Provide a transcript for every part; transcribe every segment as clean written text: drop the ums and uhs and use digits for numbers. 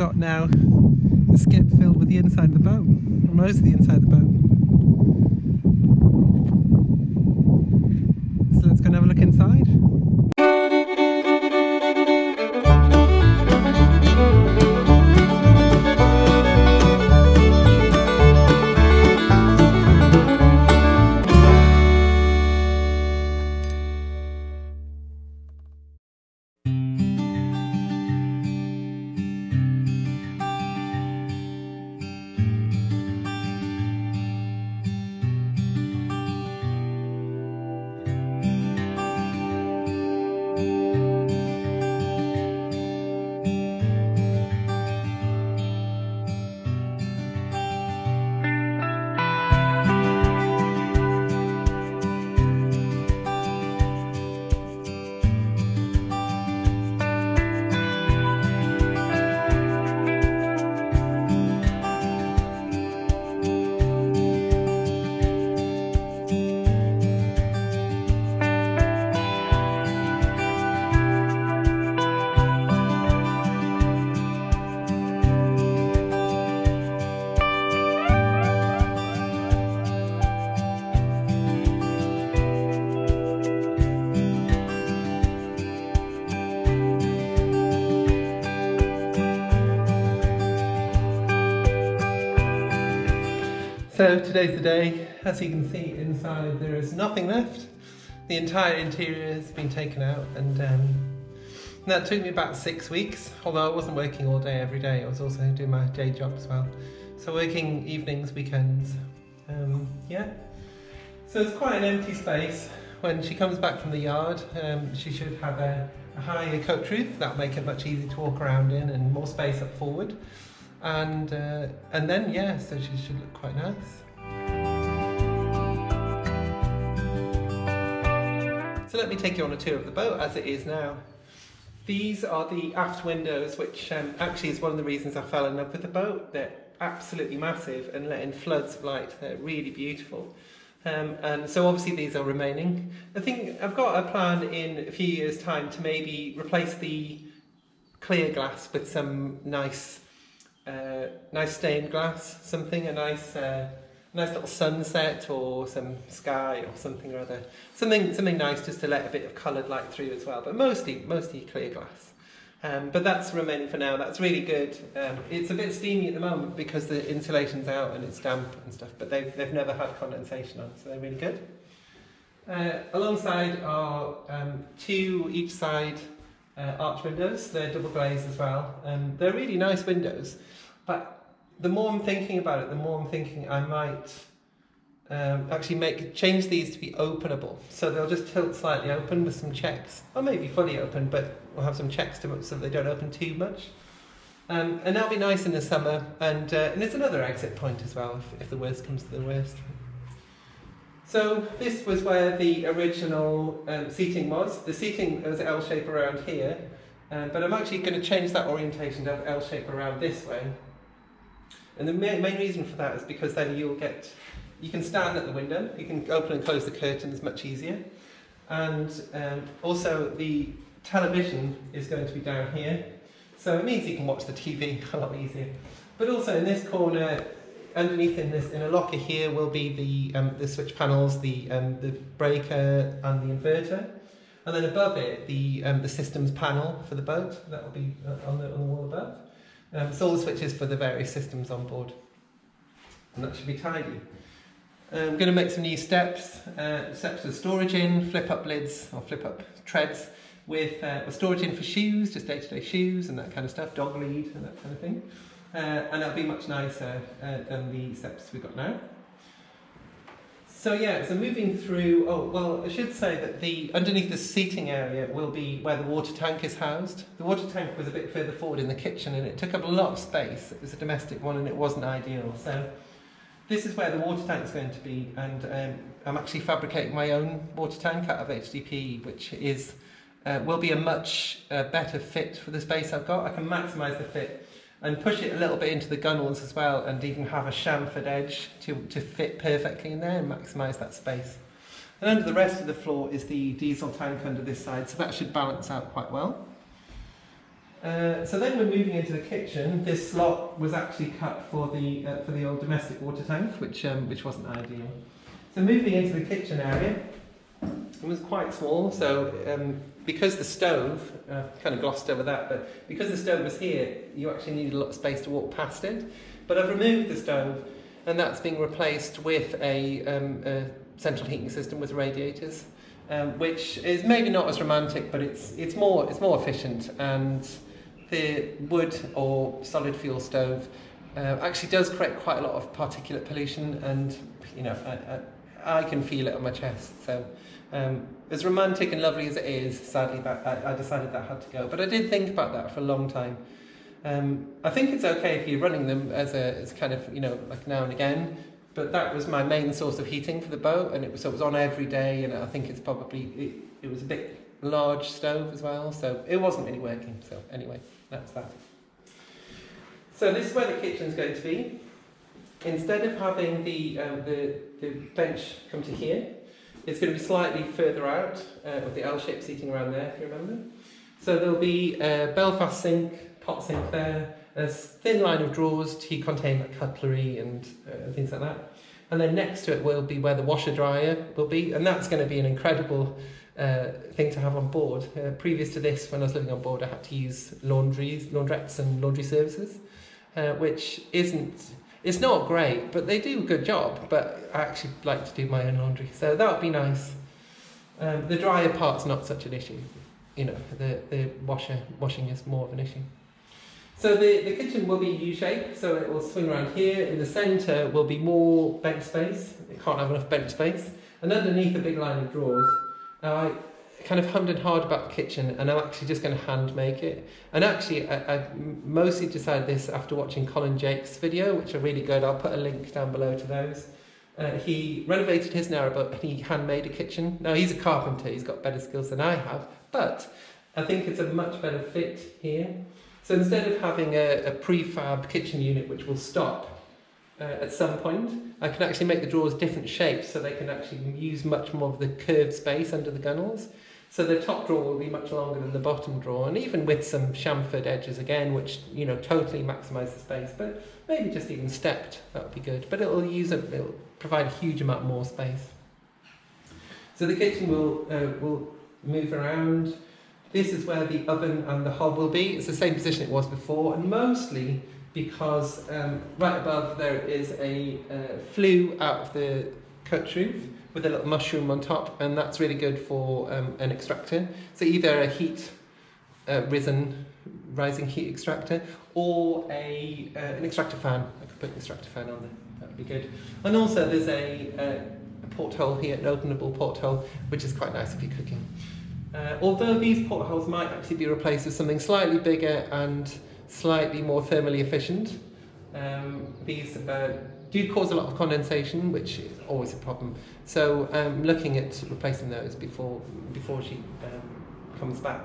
got now a skip filled with the inside of the boat, or most of the inside of the boat. So let's go and have a look inside. So today's the day. As you can see inside, there is nothing left. The entire interior has been taken out, and that took me about 6 weeks, although I wasn't working all day every day. I was also doing my day job as well, so working evenings, weekends. Yeah, so it's quite an empty space. When she comes back from the yard, she should have a higher coach roof. That'll make it much easier to walk around in, and more space up forward. And then, yeah, so she should look quite nice. So let me take you on a tour of the boat as it is now. These are the aft windows, which actually is one of the reasons I fell in love with the boat. They're absolutely massive and let in floods of light. They're really beautiful. And so obviously these are remaining. I think I've got a plan in a few years' time to maybe replace the clear glass with some nice stained glass, a nice little sunset or some sky or something or other. Something nice just to let a bit of coloured light through as well, but mostly clear glass. But that's remaining for now. That's really good. It's a bit steamy at the moment because the insulation's out and it's damp and stuff, but they've never had condensation on, so they're really good. Alongside are two each side arch windows. They're double glazed as well. They're really nice windows, but the more I'm thinking about it, the more I'm thinking I might actually change these to be openable. So they'll just tilt slightly open with some checks, or maybe fully open, but we'll have some checks to so they don't open too much. And that'll be nice in the summer. And it's another exit point as well if the worst comes to the worst. So this was where the original seating was. The seating was L shape around here, but I'm actually going to change that orientation to L shape around this way. And the main reason for that is because then you can stand at the window, you can open and close the curtains much easier. And also the television is going to be down here, so it means you can watch the TV a lot easier. But also in this corner, underneath in a locker here will be the switch panels, the breaker and the inverter, and then above it the systems panel for the boat that will be on the wall above. So all the switches for the various systems on board, and that should be tidy. I'm going to make some new steps with storage in, flip up lids or flip up treads with storage in for shoes, just day-to-day shoes and that kind of stuff, dog lead and that kind of thing. And that'll be much nicer than the steps we've got now. So yeah, so moving through, I should say that underneath the seating area will be where the water tank is housed. The water tank was a bit further forward in the kitchen and it took up a lot of space. It was a domestic one and it wasn't ideal. So this is where the water tank is going to be, and I'm actually fabricating my own water tank out of HDPE, which will be a much better fit for the space I've got. I can maximise the fit and push it a little bit into the gunnels as well, and even have a chamfered edge to fit perfectly in there and maximise that space. And under the rest of the floor is the diesel tank under this side, so that should balance out quite well. So then we're moving into the kitchen. This slot was actually cut for the old domestic water tank, which wasn't ideal. So moving into the kitchen area, it was quite small. So because the stove, kind of glossed over that, but because the stove was here, you actually needed a lot of space to walk past it. But I've removed the stove, and that's being replaced with a central heating system with radiators, which is maybe not as romantic, but it's more efficient. And the wood or solid fuel stove actually does create quite a lot of particulate pollution, and I can feel it on my chest. So as romantic and lovely as it is, sadly I decided that had to go. But I did think about that for a long time. I think it's okay if you're running them as kind of like now and again, but that was my main source of heating for the boat, and it was on every day, and I think it's probably it was a bit large stove as well, so it wasn't really working. So anyway, that's that. So this is where the kitchen's going to be. Instead of having the bench come to here, it's going to be slightly further out with the L-shaped seating around there, if you remember. So there'll be a Belfast sink, pot sink there, a thin line of drawers to contain like cutlery and things like that. And then next to it will be where the washer dryer will be, and that's going to be an incredible thing to have on board. Previous to this, when I was living on board, I had to use laundrettes and laundry services, which it's not great, but they do a good job. But I actually like to do my own laundry, so that would be nice. The dryer part's not such an issue. The washing is more of an issue. So the kitchen will be U-shaped, so it will swing around here. In the centre will be more bench space. It can't have enough bench space. And underneath a big line of drawers. Now I kind of hummed and hawed about the kitchen, and I'm actually just going to hand make it. And actually I mostly decided this after watching Colin Jake's video, which are really good. I'll put a link down below to those. He renovated his narrowboat and he handmade a kitchen. Now he's a carpenter, he's got better skills than I have, but I think it's a much better fit here. So instead of having a prefab kitchen unit which will stop at some point, I can actually make the drawers different shapes so they can actually use much more of the curved space under the gunnels. So the top drawer will be much longer than the bottom drawer, and even with some chamfered edges again, which totally maximise the space, but maybe just even stepped, that would be good. But it'll provide a huge amount more space. So the kitchen will move around. This is where the oven and the hob will be. It's the same position it was before, and mostly because right above there is a flue out of the coach roof with a little mushroom on top, and that's really good for an extractor. So either a rising heat extractor, or an extractor fan. I could put an extractor fan on there, that would be good. And also there's a porthole here, an openable porthole, which is quite nice if you're cooking. Although these portholes might actually be replaced with something slightly bigger and slightly more thermally efficient. These do cause a lot of condensation, which is always a problem. So I'm looking at replacing those before she comes back.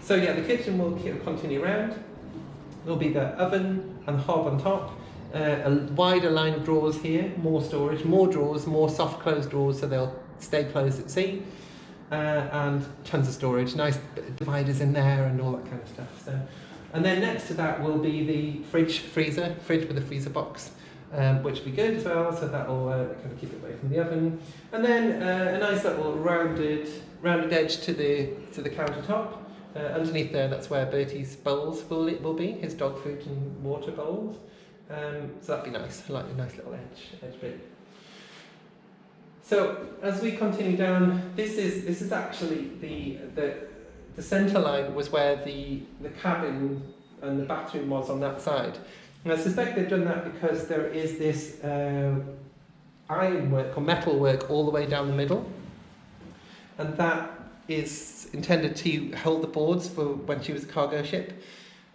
So yeah, the kitchen will continue around. There'll be the oven and the hob on top. A wider line of drawers here, more storage, more drawers, more soft closed drawers so they'll stay closed at sea. And tons of storage, nice dividers in there and all that kind of stuff. So, and then next to that will be the fridge with a freezer box, which will be good as well. So that will kind of keep it away from the oven. And then a nice little rounded edge to the countertop. Underneath there, that's where Bertie's bowls will be, his dog food and water bowls. So that'd be nice. I like the nice little edge bit. So as we continue down, this is actually the centre line was where the cabin and the bathroom was on that side. And I suspect they've done that because there is this ironwork or metalwork all the way down the middle, and that is intended to hold the boards for when she was a cargo ship.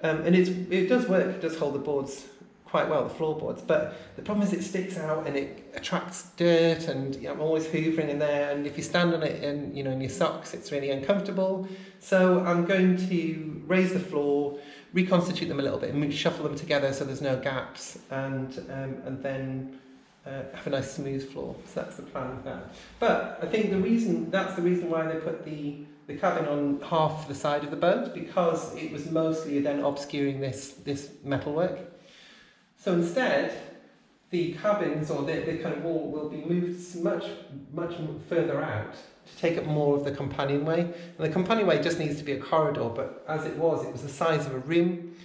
And it does work. It does hold the boards quite well, the floorboards, but the problem is it sticks out and it attracts dirt, and I'm always hoovering in there, and if you stand on it in your socks, it's really uncomfortable. So I'm going to raise the floor, reconstitute them a little bit, and shuffle them together so there's no gaps, and then have a nice smooth floor. So that's the plan with that. But I think that's the reason why they put the the cabin on half the side of the boat because it was mostly then obscuring this metalwork. So instead, the cabins or the kind of wall will be moved much further out to take up more of the companionway. And the companionway just needs to be a corridor, but as it was the size of a room.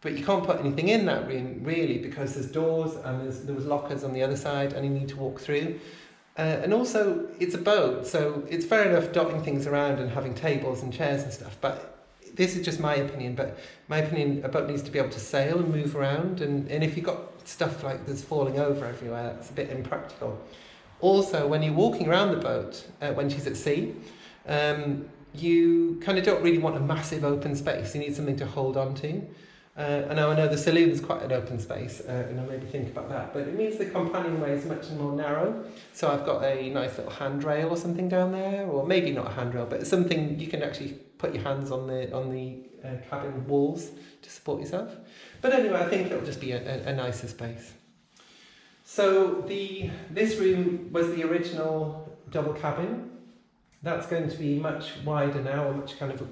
But you can't put anything in that room really because there's doors and there was lockers on the other side and you need to walk through. And also it's a boat, so it's fair enough dotting things around and having tables and chairs and stuff, but this is just my opinion, but my opinion, a boat needs to be able to sail and move around, and if you've got stuff like that's falling over everywhere, that's a bit impractical. Also, when you're walking around the boat, when she's at sea, you kind of don't really want a massive open space. You need something to hold on to. And now I know the saloon is quite an open space, and I maybe think about that, but it means the companionway is much more narrow. So I've got a nice little handrail or something down there, or maybe not a handrail, but something you can actually put your hands on the cabin walls to support yourself. But anyway, I think it'll just be a nicer space. So this room was the original double cabin. That's going to be much wider now, or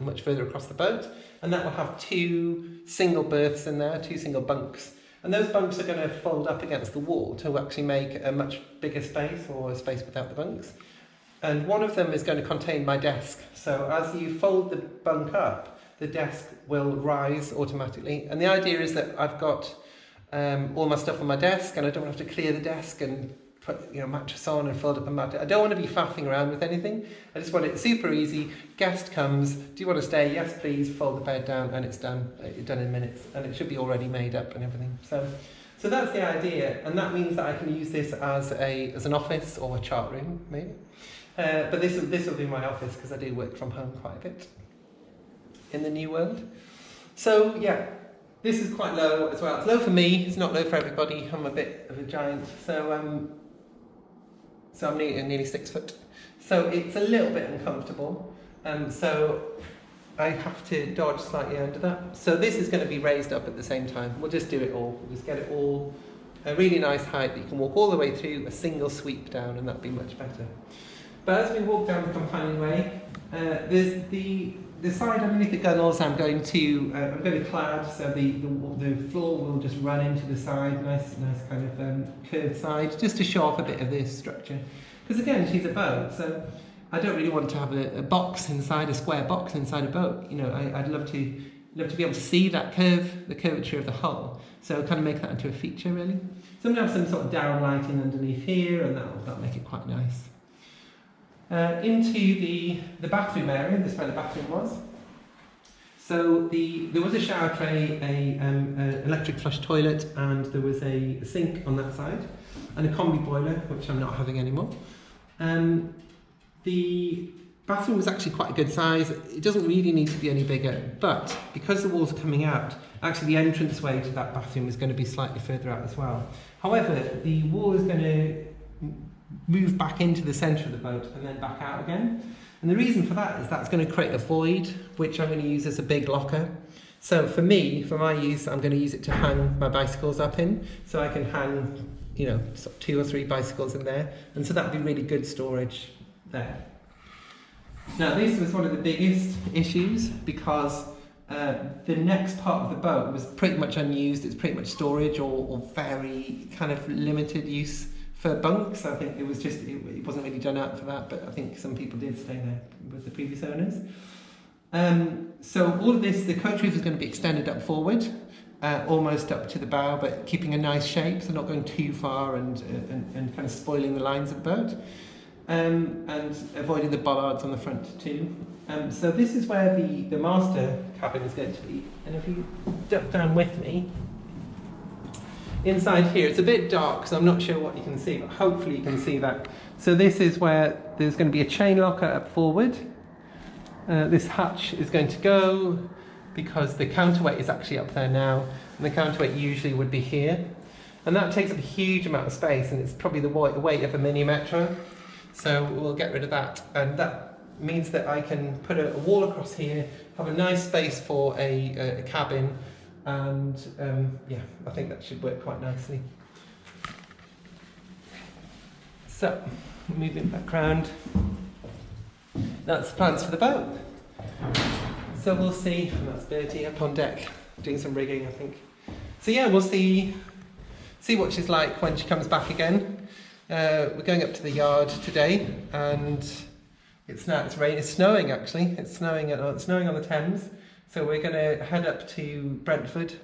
much further across the boat, and that will have 2 single berths in there, 2 single bunks, and those bunks are going to fold up against the wall to actually make a much bigger space, or a space without the bunks. And one of them is going to contain my desk. So as you fold the bunk up, the desk will rise automatically, and the idea is that I've got all my stuff on my desk, and I don't have to clear the desk and put mattress on and fold up a mat. I don't want to be faffing around with anything. I just want it super easy. Guest comes, do you want to stay? Yes please, fold the bed down, and it's done in minutes, and it should be already made up and everything. So that's the idea, and that means that I can use this as an office or a chart room maybe. But this will be my office because I do work from home quite a bit in the new world. So yeah, this is quite low as well. It's low for me, it's not low for everybody. I'm a bit of a giant, so I'm nearly 6 foot. So it's a little bit uncomfortable. So I have to dodge slightly under that. So this is going to be raised up at the same time. We'll just do it all. We'll just get it all a really nice height that you can walk all the way through, a single sweep down, and that'll be much better. But as we walk down the companionway, there's the side underneath the gunnels I'm going to clad, so the floor will just run into the side, nice kind of curved side, just to show off a bit of this structure. Because again, she's a boat, so I don't really want to have a box inside, a square box inside a boat. I'd love to be able to see that the curvature of the hull. So kind of make that into a feature really. So I'm going to have some sort of down lighting underneath here, and that'll make it quite nice. Into the bathroom area, this is where the bathroom was. So there was a shower tray, an electric flush toilet, and there was a sink on that side, and a combi boiler, which I'm not having anymore. The bathroom was actually quite a good size. It doesn't really need to be any bigger, but because the walls are coming out, actually the entranceway to that bathroom is going to be slightly further out as well. However, the wall is going to move back into the centre of the boat and then back out again. And the reason for that is that's going to create a void, which I'm going to use as a big locker. So for my use, I'm going to use it to hang my bicycles up in. So I can hang, sort of 2 or 3 bicycles in there. And so that'd be really good storage there. Now this was one of the biggest issues because the next part of the boat was pretty much unused. It's pretty much storage or very kind of limited use for bunks. I think it wasn't really done out for that, but I think some people did stay there with the previous owners. So all of this, the coach roof is going to be extended up forward, almost up to the bow, but keeping a nice shape, so not going too far and kind of spoiling the lines of the boat, and avoiding the bollards on the front too. So this is where the master cabin is going to be, and if you duck down with me, inside here, it's a bit dark, so I'm not sure what you can see, but hopefully you can see that. So this is where there's going to be a chain locker up forward. This hatch is going to go because the counterweight is actually up there now, and the counterweight usually would be here. And that takes up a huge amount of space, and it's probably the weight of a mini metro. So we'll get rid of that, and that means that I can put a wall across here, have a nice space for a cabin, and yeah, I think that should work quite nicely. So, moving back round, that's the plans for the boat. So we'll see. And that's Bertie up on deck doing some rigging, I think. So yeah, we'll see what she's like when she comes back again. We're going up to the yard today, and it's snowing actually. It's snowing on the Thames. So we're going to head up to Brentford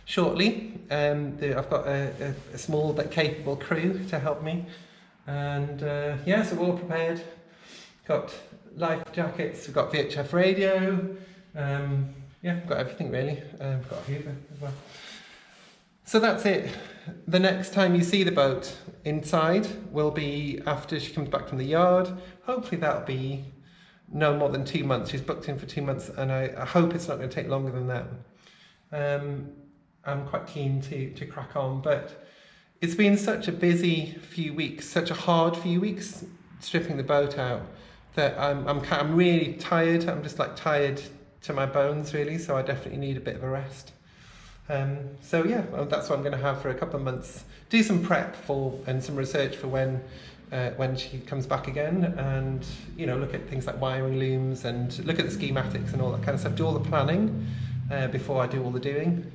shortly. I've got a small but capable crew to help me, and yeah, so we're all prepared. Got life jackets, we've got VHF radio, yeah, we've got everything really. We've got a Hoover as well. So that's it. The next time you see the boat inside will be after she comes back from the yard. Hopefully that'll be no more than 2 months. She's booked in for 2 months, and I hope it's not going to take longer than that. I'm quite keen to crack on, but it's been such a busy few weeks, such a hard few weeks stripping the boat out, that I'm really tired. I'm just like tired to my bones really, so I definitely need a bit of a rest. So yeah, that's what I'm going to have for a couple of months. Do some prep and some research for when she comes back again, and look at things like wiring looms and look at the schematics and all that kind of stuff. Do all the planning before I do all the doing.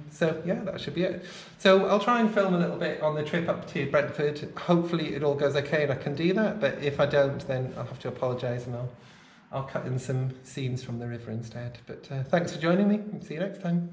So yeah, that should be it. So I'll try and film a little bit on the trip up to Brentford. Hopefully it all goes okay and I can do that. But if I don't, then I'll have to apologise, and I'll cut in some scenes from the river instead. But thanks for joining me. See you next time.